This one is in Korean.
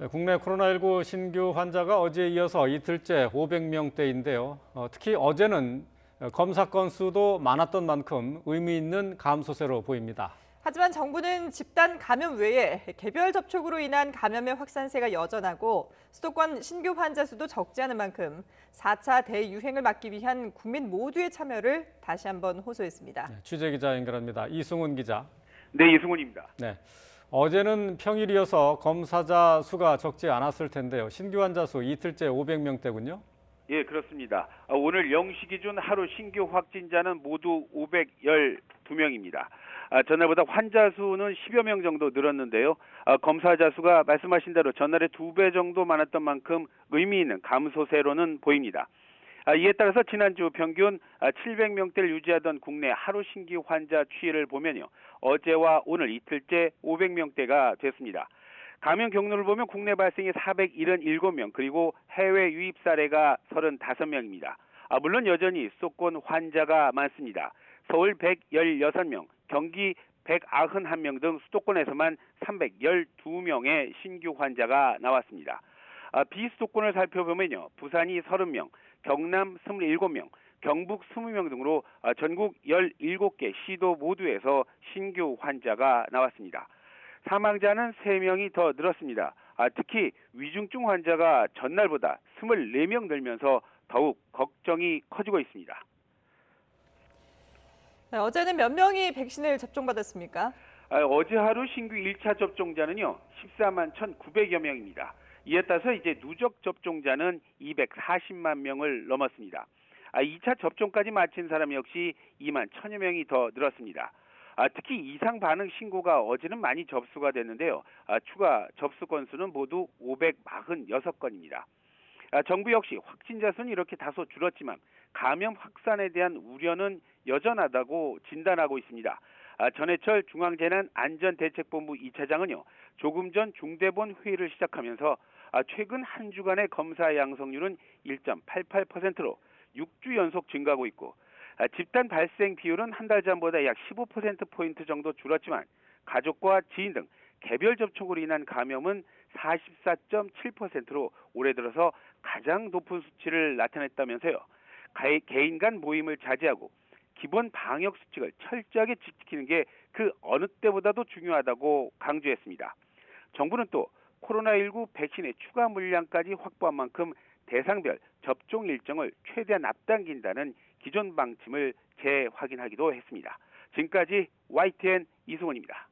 네, 국내 코로나19 신규 환자가 어제에 이어서 이틀째 500명대인데요. 특히 어제는 검사 건수도 많았던 만큼 의미 있는 감소세로 보입니다. 하지만 정부는 집단 감염 외에 개별 접촉으로 인한 감염의 확산세가 여전하고 수도권 신규 환자 수도 적지 않은 만큼 4차 대유행을 막기 위한 국민 모두의 참여를 다시 한번 호소했습니다. 네, 취재기자 연결합니다. 이승훈 기자. 네, 이승훈입니다. 네, 어제는 평일이어서 검사자 수가 적지 않았을 텐데요. 신규 환자 수 이틀째 500명대군요. 예, 그렇습니다. 오늘 0시 기준 하루 신규 확진자는 모두 512명입니다. 전날보다 환자 수는 10여 명 정도 늘었는데요. 검사자 수가 말씀하신 대로 전날에 2배 정도 많았던 만큼 의미 있는 감소세로는 보입니다. 이에 따라서 지난주 평균 700명대를 유지하던 국내 하루 신규 환자 추이를 보면요. 어제와 오늘 이틀째 500명대가 됐습니다. 감염 경로를 보면 국내 발생이 477명, 그리고 해외 유입 사례가 35명입니다. 물론 여전히 수도권 환자가 많습니다. 서울 116명, 경기 191명 등 수도권에서만 312명의 신규 환자가 나왔습니다. 비수도권을 살펴보면요. 부산이 30명, 경남 27명, 경북 20명 등으로 전국 17개 시도 모두에서 신규 환자가 나왔습니다. 사망자는 3명이 더 늘었습니다. 특히 위중증 환자가 전날보다 24명 늘면서 더욱 걱정이 커지고 있습니다. 네, 어제는 몇 명이 백신을 접종받았습니까? 어제 하루 신규 1차 접종자는요, 14만 1,900여 명입니다. 이에 따라서 이제 누적 접종자는 240만 명을 넘었습니다. 2차 접종까지 마친 사람 역시 2만 1,000여 명이 더 늘었습니다. 특히 이상 반응 신고가 어제는 많이 접수가 됐는데요. 추가 접수 건수는 모두 546건입니다. 정부 역시 확진자 수는 이렇게 다소 줄었지만 감염 확산에 대한 우려는 여전하다고 진단하고 있습니다. 전해철 중앙재난안전대책본부 2차장은요. 조금 전 중대본 회의를 시작하면서 최근 한 주간의 검사 양성률은 1.88%로 6주 연속 증가하고 있고, 집단 발생 비율은 한 달 전보다 약 15%포인트 정도 줄었지만 가족과 지인 등 개별 접촉으로 인한 감염은 44.7%로 올해 들어서 가장 높은 수치를 나타냈다면서요. 개인 간 모임을 자제하고 기본 방역 수칙을 철저하게 지키는 게 그 어느 때보다도 중요하다고 강조했습니다. 정부는 또 코로나19 백신의 추가 물량까지 확보한 만큼 대상별 접종 일정을 최대한 앞당긴다는 기존 방침을 재확인하기도 했습니다. 지금까지 YTN 이승훈입니다.